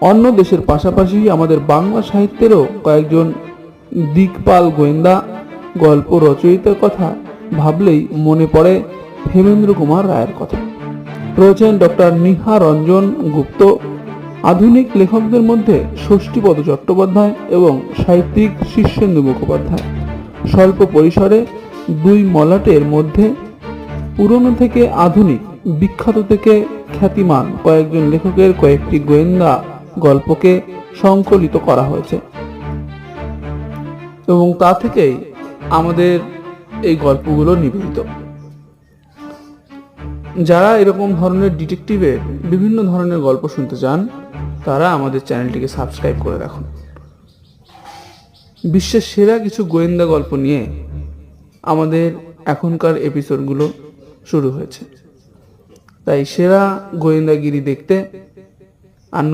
অন্য দেশের পাশাপাশি আমাদের বাংলা সাহিত্যেরও কয়েকজন দিকপাল গোয়েন্দা গল্প রচয়িতার কথা ভাবলেই মনে পড়ে হেমেন্দ্র কুমার রায়ের কথা। রয়েছেন ডক্টর নিহা রঞ্জন গুপ্ত, আধুনিক লেখকদের মধ্যে ষষ্ঠীপদ চট্টোপাধ্যায় এবং সাহিত্যিক শীর্ষেন্দু মুখোপাধ্যায়। স্বল্প পরিসরে দুই মলাটের মধ্যে পুরনো থেকে আধুনিক, বিখ্যাত থেকে খ্যাতিমান কয়েকজন লেখকের কয়েকটি গোয়েন্দা গল্পকে সংকলিত করা হয়েছে এবং তা থেকেই আমাদের এই গল্পগুলো নিবেদিত। যারা এরকম ধরনের ডিটেকটিভের বিভিন্ন ধরনের গল্প শুনতে চান তারা আমাদের চ্যানেলটিকে সাবস্ক্রাইব করে রাখুন। বিশ্বের সেরা কিছু গোয়েন্দা গল্প নিয়ে আমাদের এখনকার এপিসোডগুলো শুরু হয়েছে, তাই সেরা গোয়েন্দাগিরি দেখতে